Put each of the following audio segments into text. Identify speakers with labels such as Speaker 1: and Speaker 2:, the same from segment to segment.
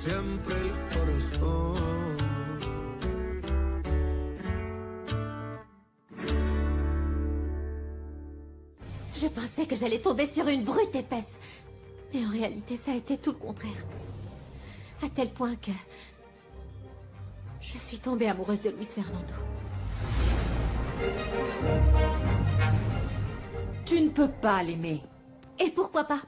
Speaker 1: siempre el corazón.
Speaker 2: Je pensais que j'allais tomber sur une brute épaisse. Mais en réalité, ça a été tout le contraire. À tel point que... je suis tombée amoureuse de Luis Fernando.
Speaker 3: Tu ne peux pas l'aimer.
Speaker 2: Et pourquoi pas?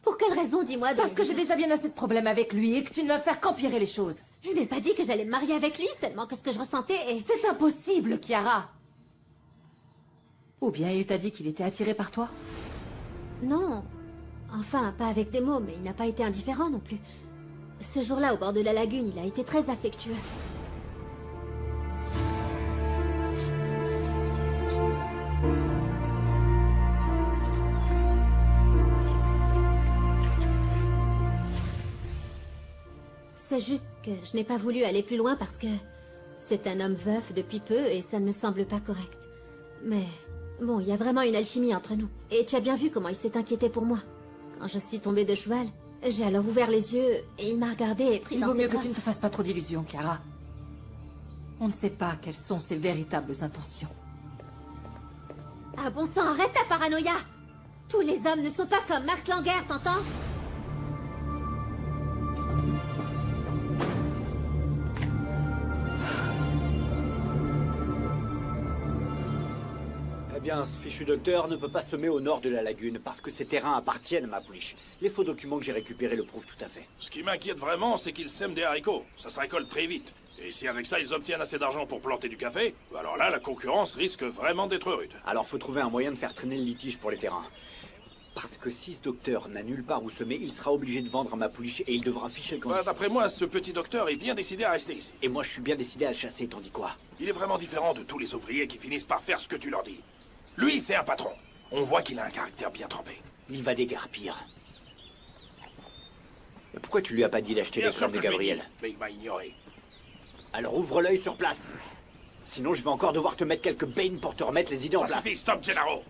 Speaker 2: Pour quelle raison, dis-moi?
Speaker 3: Parce que j'ai déjà bien assez de problèmes avec lui et que tu ne vas faire qu'empirer les choses.
Speaker 2: Je n'ai pas dit que j'allais me marier avec lui, seulement que ce que je ressentais est...
Speaker 3: C'est impossible, Chiara. Ou bien il t'a dit qu'il était attiré par toi?
Speaker 2: Non. Enfin, pas avec des mots, mais il n'a pas été indifférent non plus. Ce jour-là, au bord de la lagune, il a été très affectueux. C'est juste que je n'ai pas voulu aller plus loin parce que... c'est un homme veuf depuis peu et ça ne me semble pas correct. Mais... bon, il y a vraiment une alchimie entre nous. Et tu as bien vu comment il s'est inquiété pour moi. Quand je suis tombée de cheval, j'ai alors ouvert les yeux et il m'a regardé et pris dans ses bras.
Speaker 3: Il vaut mieux que tu ne te fasses pas trop d'illusions, Chiara. On ne sait pas quelles sont ses véritables intentions.
Speaker 2: Ah bon sang, arrête ta paranoïa! Tous les hommes ne sont pas comme Max Langer, t'entends?
Speaker 4: Eh bien, ce fichu docteur ne peut pas semer au nord de la lagune parce que ces terrains appartiennent à ma pouliche. Les faux documents que j'ai récupérés le prouvent tout à fait.
Speaker 5: Ce qui m'inquiète vraiment, c'est qu'ils sèment des haricots. Ça se récolte très vite. Et si avec ça, ils obtiennent assez d'argent pour planter du café, alors là, la concurrence risque vraiment d'être rude.
Speaker 4: Alors faut trouver un moyen de faire traîner le litige pour les terrains. Parce que si ce docteur n'a nulle part où semer, il sera obligé de vendre à ma pouliche et il devra ficher le camp.
Speaker 5: D'après moi, ce petit docteur est bien décidé à rester ici.
Speaker 4: Et moi, je suis bien décidé à le chasser, tandis quoi?
Speaker 5: Il est vraiment différent de tous les ouvriers qui finissent par faire ce que tu leur dis. Lui, c'est un patron. On voit qu'il a un caractère bien trempé.
Speaker 4: Il va déguerpir. Mais pourquoi tu lui as pas dit d'acheter les fleurs de Gabriel?
Speaker 5: Mais il m'a ignoré.
Speaker 4: Alors ouvre l'œil sur place. Sinon, je vais encore devoir te mettre quelques bains pour te remettre les idées en
Speaker 5: Ça
Speaker 4: place.
Speaker 5: suffit, stop, Gennaro.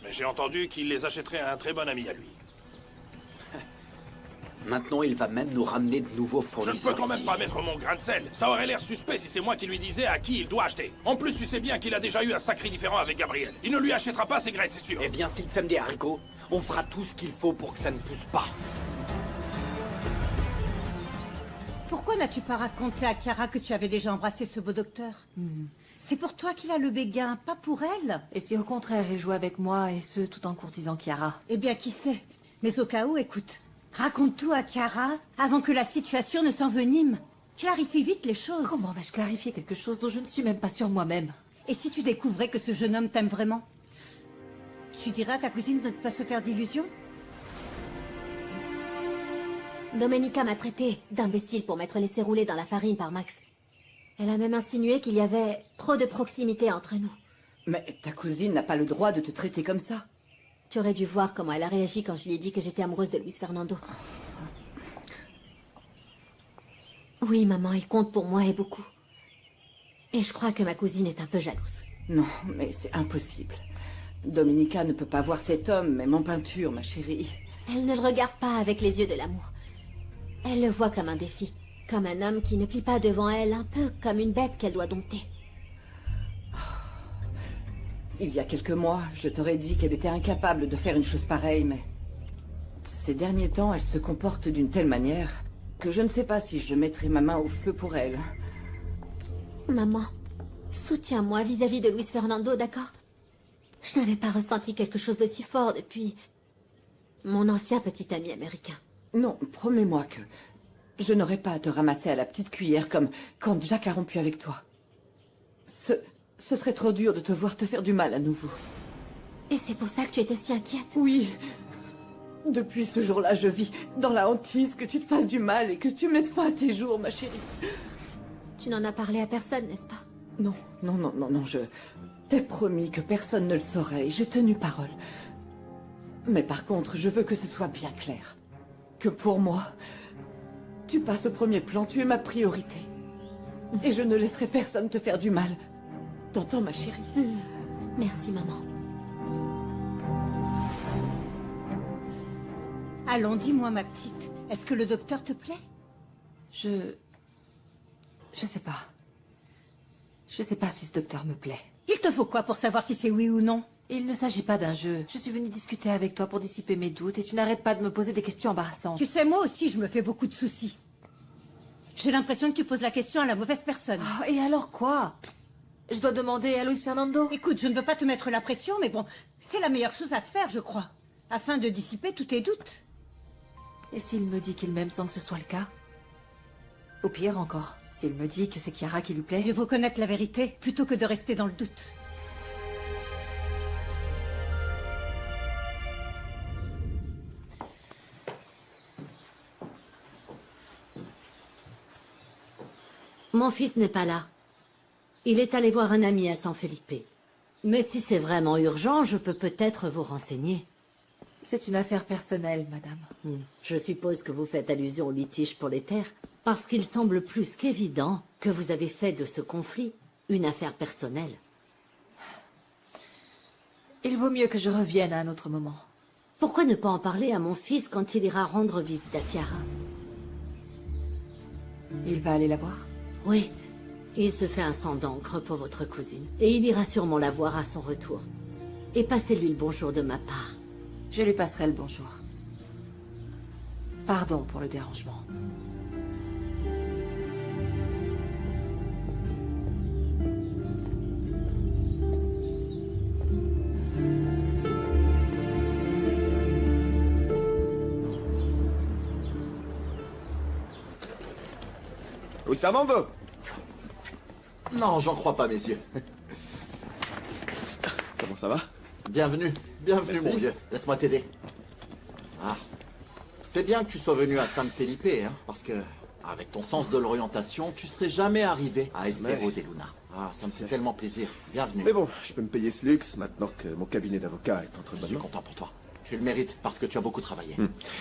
Speaker 5: Mais j'ai entendu qu'il les achèterait à un très bon ami à lui.
Speaker 4: Maintenant, il va même nous ramener de nouveaux
Speaker 5: Je
Speaker 4: fournisseurs.
Speaker 5: ne peux quand même
Speaker 4: ici.
Speaker 5: pas mettre mon grain de sel. Ça aurait l'air suspect si c'est moi qui lui disais à qui il doit acheter. En plus, tu sais bien qu'il a déjà eu un sacré différend avec Gabriel. Il ne lui achètera pas ses graines, c'est sûr.
Speaker 4: Eh bien, s'il sème des haricots, on fera tout ce qu'il faut pour que ça ne pousse pas.
Speaker 6: Pourquoi n'as-tu pas raconté à Chiara que tu avais déjà embrassé ce beau docteur? C'est pour toi qu'il a le béguin, pas pour elle.
Speaker 3: Et si au contraire il joue avec moi, et ce tout en courtisant Chiara?
Speaker 6: Eh bien, qui sait? Mais au cas où, écoute, raconte tout à Chiara avant que la situation ne s'envenime. Clarifie vite les choses.
Speaker 3: Comment vais-je clarifier quelque chose dont je ne suis même pas sûre moi-même?
Speaker 6: Et si tu découvrais que ce jeune homme t'aime vraiment? Tu dirais à ta cousine de ne pas se faire d'illusions?
Speaker 2: Domenica m'a traité d'imbécile pour m'être laissé rouler dans la farine par Max. Elle a même insinué qu'il y avait trop de proximité entre nous.
Speaker 7: Mais ta cousine n'a pas le droit de te traiter comme ça.
Speaker 2: Tu aurais dû voir comment elle a réagi quand je lui ai dit que j'étais amoureuse de Luis Fernando. Oui, maman, il compte pour moi et beaucoup. Et je crois que ma cousine est un peu jalouse.
Speaker 7: Non, mais c'est impossible. Dominica ne peut pas voir cet homme, même en peinture, ma chérie.
Speaker 2: Elle ne le regarde pas avec les yeux de l'amour. Elle le voit comme un défi. Comme un homme qui ne plie pas devant elle, un peu comme une bête qu'elle doit dompter.
Speaker 7: Il y a quelques mois, je t'aurais dit qu'elle était incapable de faire une chose pareille, mais... ces derniers temps, elle se comporte d'une telle manière que je ne sais pas si je mettrai ma main au feu pour elle.
Speaker 2: Maman, soutiens-moi vis-à-vis de Luis Fernando, d'accord? Je n'avais pas ressenti quelque chose d'aussi fort depuis... mon ancien petit ami américain.
Speaker 7: Non, promets-moi que je n'aurai pas à te ramasser à la petite cuillère comme quand Jack a rompu avec toi. Ce serait trop dur de te voir te faire du mal à nouveau.
Speaker 2: Et c'est pour ça que tu étais si inquiète?
Speaker 7: Oui. Depuis ce jour-là, je vis dans la hantise que tu te fasses du mal et que tu mettes fin à tes jours, ma chérie.
Speaker 2: Tu n'en as parlé à personne, n'est-ce pas?
Speaker 7: Non, non, non, non, non, je t'ai promis que personne ne le saurait et j'ai tenu parole. Mais par contre, je veux que ce soit bien clair. Que pour moi, tu passes au premier plan, tu es ma priorité. Et je ne laisserai personne te faire du mal. T'entends, ma chérie?
Speaker 2: Merci, maman.
Speaker 6: Allons, dis-moi, ma petite, est-ce que le docteur te plaît?
Speaker 3: Je sais pas. Je sais pas si ce docteur me plaît.
Speaker 6: Il te faut quoi pour savoir si c'est oui ou non?
Speaker 3: Il ne s'agit pas d'un jeu. Je suis venue discuter avec toi pour dissiper mes doutes et tu n'arrêtes pas de me poser des questions embarrassantes.
Speaker 6: Tu sais, moi aussi, je me fais beaucoup de soucis. J'ai l'impression que tu poses la question à la mauvaise personne.
Speaker 3: Ah, et alors quoi? Je dois demander à Luis Fernando?
Speaker 6: Écoute, je ne veux pas te mettre la pression, mais bon, c'est la meilleure chose à faire, je crois. Afin de dissiper tous tes doutes.
Speaker 3: Et s'il me dit qu'il m'aime sans que ce soit le cas? Ou pire encore, s'il me dit que c'est Chiara qui lui plaît?
Speaker 6: Mieux vaut connaître la vérité, plutôt que de rester dans le doute.
Speaker 8: Mon fils n'est pas là. Il est allé voir un ami à San Felipe. Mais si c'est vraiment urgent, je peux peut-être vous renseigner.
Speaker 3: C'est une affaire personnelle, madame.
Speaker 8: Je suppose que vous faites allusion au litige pour les terres, parce qu'il semble plus qu'évident que vous avez fait de ce conflit une affaire personnelle.
Speaker 3: Il vaut mieux que je revienne à un autre moment.
Speaker 8: Pourquoi ne pas en parler à mon fils quand il ira rendre visite à Chiara?
Speaker 3: Il va aller la voir?
Speaker 8: Oui, il se fait un sang d'encre pour votre cousine, et il ira sûrement la voir à son retour. Et passez-lui le bonjour de ma part.
Speaker 3: Je lui passerai le bonjour. Pardon pour le dérangement.
Speaker 9: Luis Fernando!
Speaker 10: Non, j'en crois pas mes yeux.
Speaker 9: Comment ça va?
Speaker 10: Bienvenue, bienvenue
Speaker 9: Merci.
Speaker 10: mon vieux. Laisse-moi t'aider. Ah, c'est bien que tu sois venu à San Felipe, hein, parce que avec ton sens de l'orientation, tu serais jamais arrivé à Espero de Luna. Ah, ça me fait tellement plaisir. Bienvenue.
Speaker 9: Mais bon, je peux me payer ce luxe maintenant que mon cabinet d'avocat est entre
Speaker 10: Je
Speaker 9: bonnes
Speaker 10: suis
Speaker 9: mains.
Speaker 10: content pour toi. Tu le mérites parce que tu as beaucoup travaillé.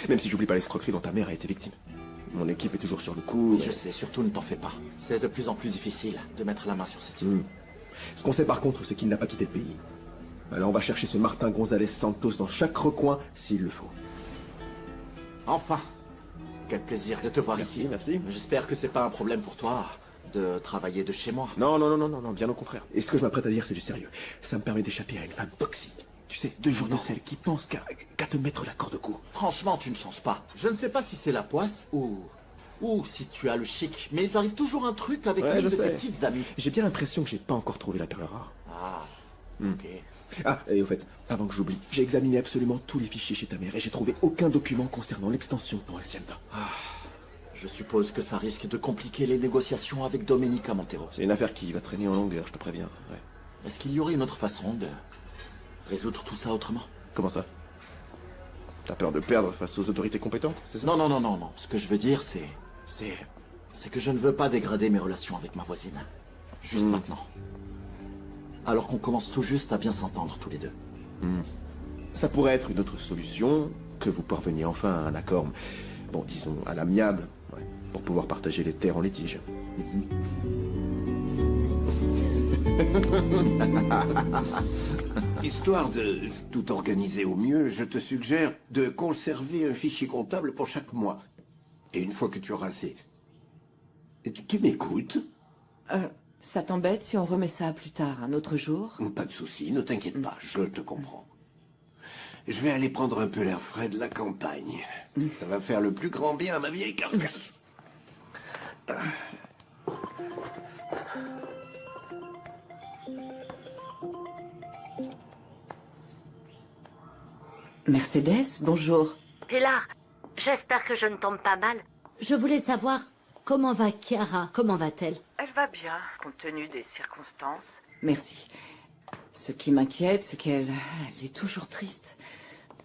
Speaker 9: Même si j'oublie pas l'escroquerie dont ta mère a été victime. Mon équipe est toujours sur le coup.
Speaker 10: Je sais, surtout ne t'en fais pas. C'est de plus en plus difficile de mettre la main sur ce type.
Speaker 9: Ce qu'on sait par contre, c'est qu'il n'a pas quitté le pays. Alors on va chercher ce Martin González Santos dans chaque recoin s'il le faut.
Speaker 10: Enfin, quel plaisir de te voir
Speaker 9: Merci,
Speaker 10: ici.
Speaker 9: merci.
Speaker 10: J'espère que c'est pas un problème pour toi de travailler de chez moi.
Speaker 9: Non, non, non, non, non, non, bien au contraire. Et ce que je m'apprête à dire, c'est du sérieux. Ça me permet d'échapper à une femme toxique. Tu sais, 2 jours de celle qui pense qu'à te mettre la corde au cou.
Speaker 10: Franchement, tu ne changes pas. Je ne sais pas si c'est la poisse ou si tu as le chic, mais il t'arrive toujours un truc avec
Speaker 9: Ouais,
Speaker 10: une
Speaker 9: je
Speaker 10: de tes
Speaker 9: sais.
Speaker 10: petites amies.
Speaker 9: J'ai bien l'impression que j'ai pas encore trouvé la perle rare.
Speaker 10: Ah, ok.
Speaker 9: Ah, et au fait, avant que j'oublie, j'ai examiné absolument tous les fichiers chez ta mère et j'ai trouvé aucun document concernant l'extension de ton hacienda.
Speaker 10: Je suppose que ça risque de compliquer les négociations avec Domenica Montero.
Speaker 9: C'est une affaire qui va traîner en longueur, je te préviens. Ouais.
Speaker 10: Est-ce qu'il y aurait une autre façon de résoudre tout ça autrement?
Speaker 9: Comment ça? T'as peur de perdre face aux autorités compétentes, c'est ça?
Speaker 10: Non, non, non, non, non. Ce que je veux dire, c'est que je ne veux pas dégrader mes relations avec ma voisine. Juste maintenant. Alors qu'on commence tout juste à bien s'entendre tous les deux.
Speaker 9: Ça pourrait être une autre solution, que vous parveniez enfin à un accord, bon, disons, à l'amiable, ouais, pour pouvoir partager les terres en litige.
Speaker 11: Histoire de tout organiser au mieux, je te suggère de conserver un fichier comptable pour chaque mois. Et une fois que tu auras assez... Tu m'écoutes?
Speaker 7: Ça t'embête si on remet ça à plus tard, un autre jour?
Speaker 11: Pas de souci, ne t'inquiète pas, je te comprends. Je vais aller prendre un peu l'air frais de la campagne. Ça va faire le plus grand bien à ma vieille carcasse.
Speaker 7: Mercedes, bonjour.
Speaker 8: Pilar, j'espère que je ne tombe pas mal. Je voulais savoir comment va Chiara, comment va-t-elle?
Speaker 12: Elle va bien, compte tenu des circonstances.
Speaker 7: Merci. Ce qui m'inquiète, c'est qu'elle est toujours triste.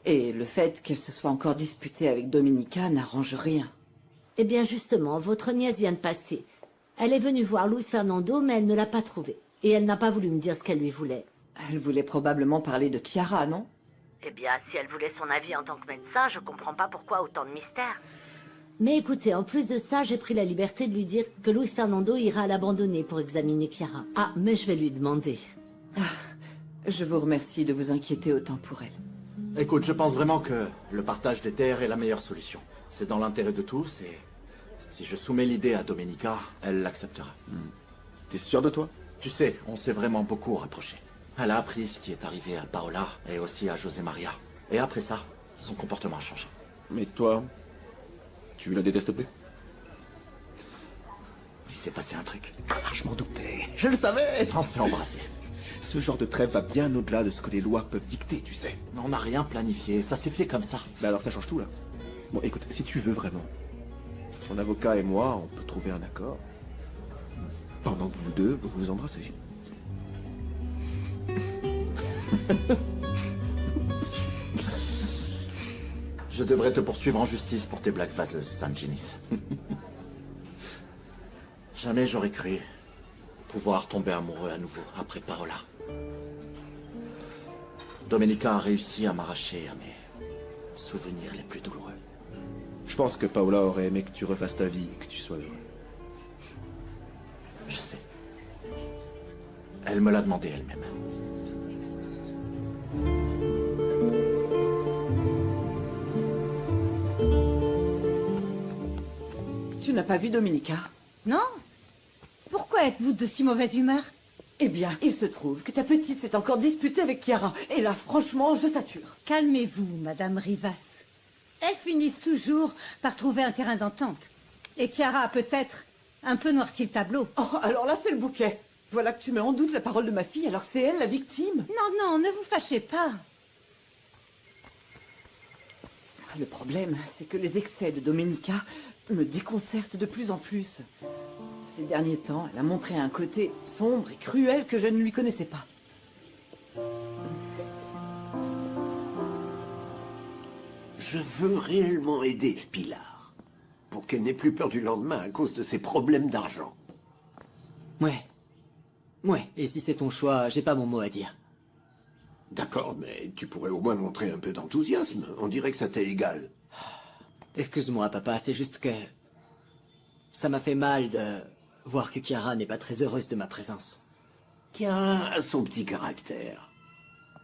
Speaker 7: Et le fait qu'elle se soit encore disputée avec Domenica n'arrange rien.
Speaker 8: Eh bien justement, votre nièce vient de passer. Elle est venue voir Luis Fernando, mais elle ne l'a pas trouvé. Et elle n'a pas voulu me dire ce qu'elle lui voulait.
Speaker 7: Elle voulait probablement parler de Chiara, non?
Speaker 8: Eh bien, si elle voulait son avis en tant que médecin, je comprends pas pourquoi autant de mystère. Mais écoutez, en plus de ça, j'ai pris la liberté de lui dire que Luis Fernando ira l'abandonner pour examiner Chiara. Ah, mais je vais lui demander.
Speaker 7: Je vous remercie de vous inquiéter autant pour elle.
Speaker 10: Écoute, je pense vraiment que le partage des terres est la meilleure solution. C'est dans l'intérêt de tous et si je soumets l'idée à Domenica, elle l'acceptera.
Speaker 9: T'es sûr de toi?
Speaker 10: Tu sais, on s'est vraiment beaucoup rapprochés. Elle a appris ce qui est arrivé à Paola et aussi à José Maria. Et après ça, son comportement a changé.
Speaker 9: Mais toi, tu la détestes plus?
Speaker 10: Il s'est passé un truc.
Speaker 9: Ah, je m'en doutais. Je le savais.
Speaker 10: On s'est embrassés.
Speaker 9: Ce genre de trêve va bien au-delà de ce que les lois peuvent dicter, tu sais.
Speaker 10: On n'a rien planifié, ça s'est fait comme ça.
Speaker 9: Bah alors ça change tout, là. Bon, écoute, si tu veux vraiment, son avocat et moi, on peut trouver un accord. Pendant que vous deux, vous vous embrassez.
Speaker 10: Je devrais te poursuivre en justice pour tes blagues vaseuses, Sanjinis. Jamais j'aurais cru pouvoir tomber amoureux à nouveau après Paola. Domenica a réussi à m'arracher à mes souvenirs les plus douloureux.
Speaker 9: Je pense que Paola aurait aimé que tu refasses ta vie et que tu sois heureux.
Speaker 10: Je sais. Elle me l'a demandé elle-même.
Speaker 7: Tu n'as pas vu Domenica?
Speaker 6: Non? Pourquoi êtes-vous de si mauvaise humeur?
Speaker 7: Eh bien, il se trouve que ta petite s'est encore disputée avec Chiara. Et là, franchement, je sature.
Speaker 6: Calmez-vous, Madame Rivas. Elles finissent toujours par trouver un terrain d'entente. Et Chiara a peut-être un peu noirci le tableau.
Speaker 7: Oh, alors là, c'est le bouquet. Voilà que tu mets en doute la parole de ma fille, alors que c'est elle la victime.
Speaker 6: Non, ne vous fâchez pas.
Speaker 7: Le problème, c'est que les excès de Domenica me déconcertent de plus en plus. Ces derniers temps, elle a montré un côté sombre et cruel que je ne lui connaissais pas.
Speaker 11: Je veux réellement aider Pilar, pour qu'elle n'ait plus peur du lendemain à cause de ses problèmes d'argent.
Speaker 13: Ouais. Ouais, et si c'est ton choix, j'ai pas mon mot à dire.
Speaker 11: D'accord, mais tu pourrais au moins montrer un peu d'enthousiasme. On dirait que ça t'est égal.
Speaker 13: Excuse-moi, papa, c'est juste que... ça m'a fait mal de voir que Chiara n'est pas très heureuse de ma présence.
Speaker 11: Chiara a son petit caractère.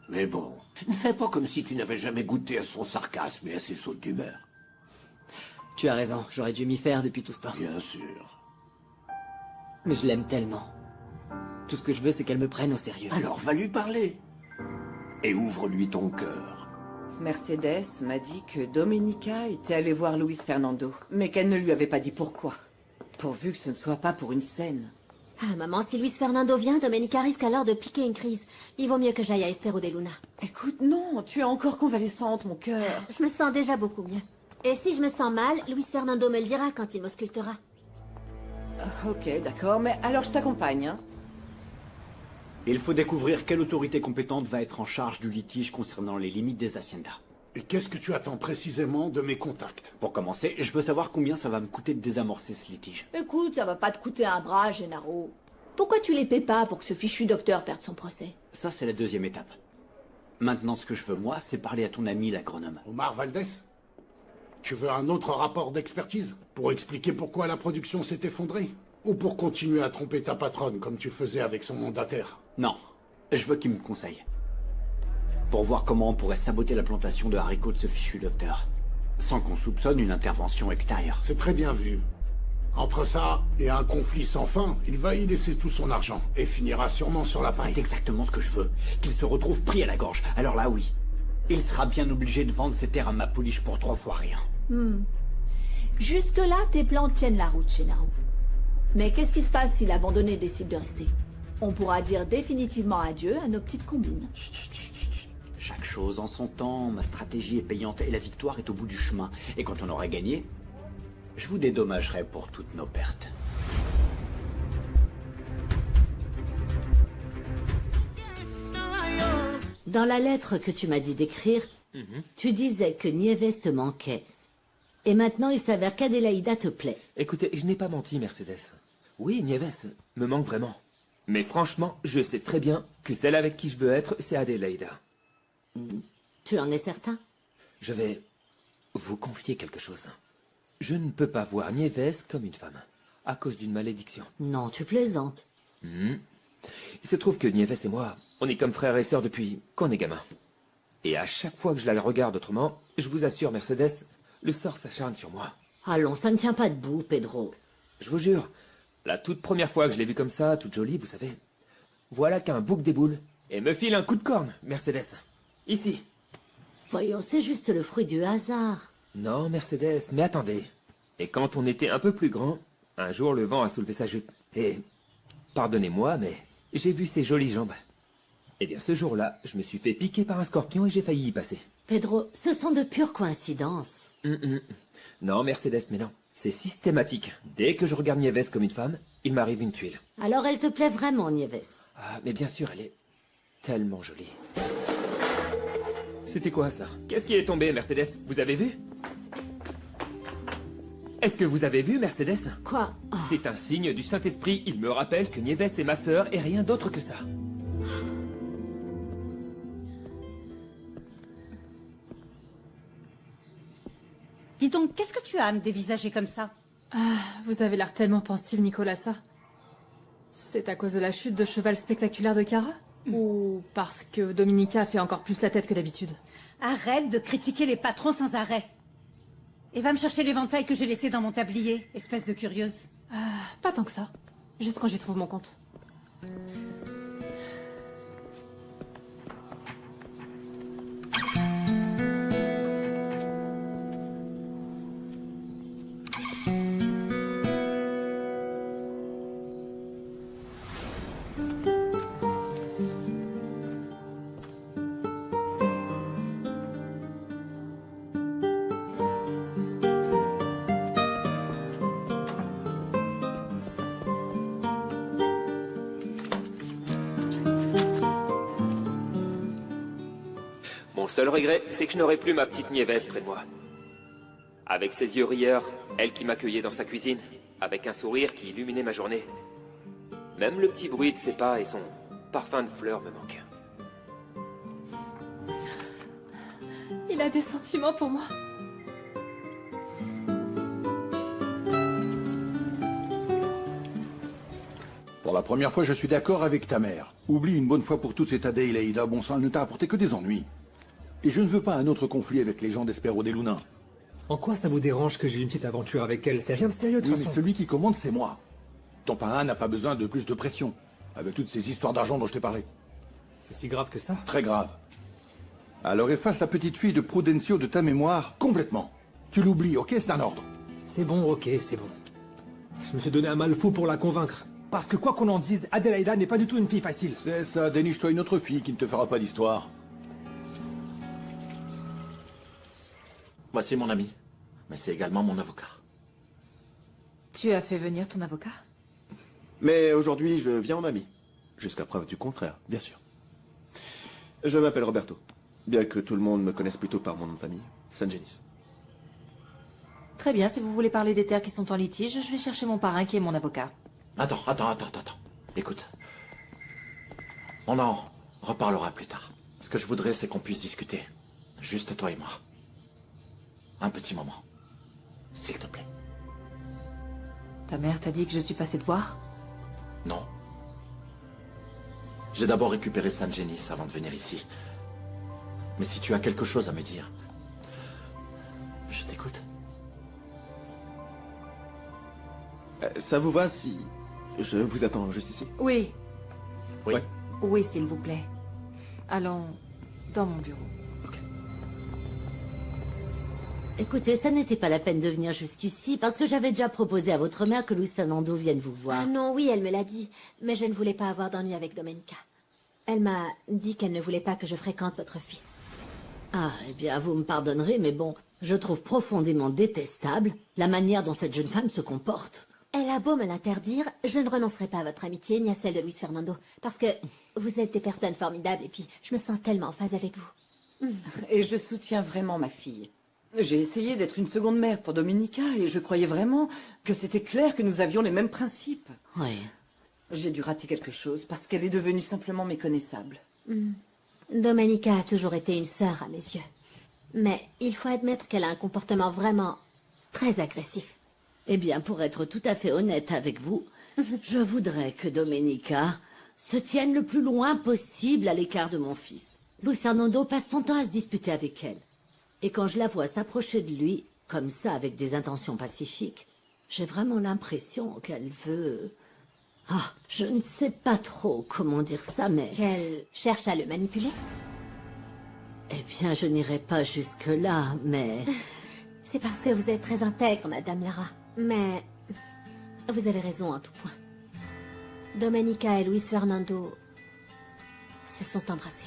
Speaker 11: Mais bon, ne fais pas comme si tu n'avais jamais goûté à son sarcasme et à ses sautes d'humeur.
Speaker 13: Tu as raison, j'aurais dû m'y faire depuis tout ce temps.
Speaker 11: Bien sûr.
Speaker 13: Mais je l'aime tellement. Tout ce que je veux, c'est qu'elle me prenne au sérieux.
Speaker 11: Alors va lui parler. Et ouvre-lui ton cœur.
Speaker 7: Mercedes m'a dit que Domenica était allée voir Luis Fernando, mais qu'elle ne lui avait pas dit pourquoi. Pourvu que ce ne soit pas pour une scène.
Speaker 2: Ah, maman, si Luis Fernando vient, Domenica risque alors de piquer une crise. Il vaut mieux que j'aille à Espero de Luna.
Speaker 7: Écoute, non, tu es encore convalescente, mon cœur.
Speaker 2: Je me sens déjà beaucoup mieux. Et si je me sens mal, Luis Fernando me le dira quand il m'auscultera.
Speaker 7: Ok, d'accord, mais alors je t'accompagne, hein.
Speaker 4: Il faut découvrir quelle autorité compétente va être en charge du litige concernant les limites des haciendas.
Speaker 14: Et qu'est-ce que tu attends précisément de mes contacts?
Speaker 4: Pour commencer, je veux savoir combien ça va me coûter de désamorcer ce litige.
Speaker 15: Écoute, ça va pas te coûter un bras, Gennaro. Pourquoi tu les paies pas pour que ce fichu docteur perde son procès?
Speaker 4: Ça, c'est la deuxième étape. Maintenant, ce que je veux, moi, c'est parler à ton ami l'agronome.
Speaker 14: Omar Valdez? Tu veux un autre rapport d'expertise? Pour expliquer pourquoi la production s'est effondrée? Ou pour continuer à tromper ta patronne comme tu le faisais avec son mandataire?
Speaker 4: Non, je veux qu'il me conseille. Pour voir comment on pourrait saboter la plantation de haricots de ce fichu docteur. Sans qu'on soupçonne une intervention extérieure.
Speaker 14: C'est très bien vu. Entre ça et un conflit sans fin, il va y laisser tout son argent. Et finira sûrement sur la paille.
Speaker 4: C'est exactement ce que je veux. Qu'il se retrouve pris à la gorge. Alors là, oui. Il sera bien obligé de vendre ses terres à ma pouliche pour 3 fois rien.
Speaker 15: Jusque-là, tes plans tiennent la route, Gennaro. Mais qu'est-ce qui se passe si l'abandonné décide de rester? On pourra dire définitivement adieu à nos petites combines.
Speaker 4: Chaque chose en son temps, ma stratégie est payante et la victoire est au bout du chemin. Et quand on aura gagné, je vous dédommagerai pour toutes nos pertes.
Speaker 8: Dans la lettre que tu m'as dit d'écrire, tu disais que Nieves te manquait. Et maintenant, il s'avère qu'Adélaïda te plaît.
Speaker 16: Écoutez, je n'ai pas menti, Mercedes. Oui, Nieves me manque vraiment. Mais franchement, je sais très bien que celle avec qui je veux être, c'est Adélaïda.
Speaker 8: Tu en es certain?
Speaker 16: Je vais vous confier quelque chose. Je ne peux pas voir Nieves comme une femme, à cause d'une malédiction.
Speaker 8: Non, tu plaisantes.
Speaker 16: Il se trouve que Nieves et moi, on est comme frères et sœurs depuis qu'on est gamin. Et à chaque fois que je la regarde autrement, je vous assure, Mercedes, le sort s'acharne sur moi.
Speaker 8: Allons, ça ne tient pas debout, Pedro.
Speaker 16: Je vous jure, la toute première fois que je l'ai vue comme ça, toute jolie, vous savez, voilà qu'un bouc déboule et me file un coup de corne, Mercedes. Ici.
Speaker 8: Voyons, c'est juste le fruit du hasard.
Speaker 16: Non, Mercedes, mais attendez. Et quand on était un peu plus grand, un jour le vent a soulevé sa jupe. Et, pardonnez-moi, mais j'ai vu ses jolies jambes. Eh bien, ce jour-là, je me suis fait piquer par un scorpion et j'ai failli y passer.
Speaker 8: Pedro, ce sont de pures coïncidences.
Speaker 16: Non, Mercedes, mais non. C'est systématique. Dès que je regarde Nieves comme une femme, il m'arrive une tuile.
Speaker 8: Alors elle te plaît vraiment, Nieves?
Speaker 16: Ah, mais bien sûr, elle est tellement jolie. C'était quoi, ça? Qu'est-ce qui est tombé, Mercedes? Vous avez vu? Est-ce que vous avez vu, Mercedes?
Speaker 8: Quoi? Oh.
Speaker 16: C'est un signe du Saint-Esprit. Il me rappelle que Nieves est ma sœur et rien d'autre que ça.
Speaker 6: Dis donc, qu'est-ce que tu as à me dévisager comme ça?
Speaker 17: Ah, vous avez l'air tellement pensive, Nicolasa. C'est à cause de la chute de cheval spectaculaire de Chiara? Ou parce que Dominica fait encore plus la tête que d'habitude?
Speaker 6: Arrête de critiquer les patrons sans arrêt. Et va me chercher l'éventail que j'ai laissé dans mon tablier, espèce de curieuse.
Speaker 17: Pas tant que ça. Juste quand j'y trouve mon compte.
Speaker 16: Mon seul regret, c'est que je n'aurai plus ma petite Nieves près de moi. Avec ses yeux rieurs, elle qui m'accueillait dans sa cuisine, avec un sourire qui illuminait ma journée. Même le petit bruit de ses pas et son parfum de fleurs me manquent.
Speaker 17: Il a des sentiments pour moi.
Speaker 14: Pour la première fois, je suis d'accord avec ta mère. Oublie une bonne fois pour toutes cette Adélaïda. Bon sang, elle ne t'a apporté que des ennuis. Et je ne veux pas un autre conflit avec les gens d'Espero des Luna.
Speaker 18: En quoi ça vous dérange que j'ai une petite aventure avec elle? C'est rien de sérieux de toute
Speaker 14: Oui,
Speaker 18: façon.
Speaker 14: mais celui qui commande, c'est moi. Ton parrain n'a pas besoin de plus de pression. Avec toutes ces histoires d'argent dont je t'ai parlé.
Speaker 18: C'est si grave que ça?
Speaker 14: Très grave. Alors efface la petite fille de Prudencio de ta mémoire complètement. Tu l'oublies, ok? C'est un ordre.
Speaker 18: C'est bon, ok, c'est bon. Je me suis donné un mal fou pour la convaincre. Parce que quoi qu'on en dise, Adélaïda n'est pas du tout une fille facile.
Speaker 14: C'est ça, déniche-toi une autre fille qui ne te fera pas d'histoire.
Speaker 10: Voici mon ami. Mais c'est également mon avocat.
Speaker 3: Tu as fait venir ton avocat?
Speaker 9: Mais aujourd'hui, je viens en ami. Jusqu'à preuve du contraire, bien sûr. Je m'appelle Roberto. Bien que tout le monde me connaisse plutôt par mon nom de famille, Sangenis.
Speaker 3: Très bien, si vous voulez parler des terres qui sont en litige, je vais chercher mon parrain qui est mon avocat.
Speaker 10: Attends. Écoute. On en reparlera plus tard. Ce que je voudrais, c'est qu'on puisse discuter. Juste toi et moi. Un petit moment. S'il te plaît.
Speaker 3: Ta mère t'a dit que je suis passée te voir?
Speaker 10: Non. J'ai d'abord récupéré Sangenis avant de venir ici. Mais si tu as quelque chose à me dire, je t'écoute.
Speaker 9: Ça vous va si je vous attends juste ici?
Speaker 3: Oui.
Speaker 10: Oui.
Speaker 9: Ouais.
Speaker 3: Oui, s'il vous plaît. Allons dans mon bureau.
Speaker 8: Écoutez, ça n'était pas la peine de venir jusqu'ici, parce que j'avais déjà proposé à votre mère que Luis Fernando vienne vous voir.
Speaker 2: Ah non, oui, elle me l'a dit. Mais je ne voulais pas avoir d'ennui avec Domenica. Elle m'a dit qu'elle ne voulait pas que je fréquente votre fils.
Speaker 8: Ah, eh bien, vous me pardonnerez, mais bon, je trouve profondément détestable la manière dont cette jeune femme se comporte.
Speaker 2: Elle a beau me l'interdire, je ne renoncerai pas à votre amitié ni à celle de Luis Fernando. Parce que vous êtes des personnes formidables et puis je me sens tellement en phase avec vous.
Speaker 7: Et je soutiens vraiment ma fille. J'ai essayé d'être une seconde mère pour Dominica et je croyais vraiment que c'était clair que nous avions les mêmes principes.
Speaker 8: Oui.
Speaker 7: J'ai dû rater quelque chose parce qu'elle est devenue simplement méconnaissable.
Speaker 2: Domenica a toujours été une sœur à mes yeux. Mais il faut admettre qu'elle a un comportement vraiment très agressif.
Speaker 8: Eh bien, pour être tout à fait honnête avec vous, je voudrais que Domenica se tienne le plus loin possible à l'écart de mon fils. Luis Fernando passe son temps à se disputer avec elle. Et quand je la vois s'approcher de lui, comme ça, avec des intentions pacifiques, j'ai vraiment l'impression qu'elle veut... Ah, je ne sais pas trop comment dire ça, mais...
Speaker 2: Qu'elle cherche à le manipuler?
Speaker 8: Eh bien, je n'irai pas jusque-là, mais...
Speaker 2: C'est parce que vous êtes très intègre, Madame Lara. Mais vous avez raison en tout point. Domenica et Luis Fernando se sont embrassés.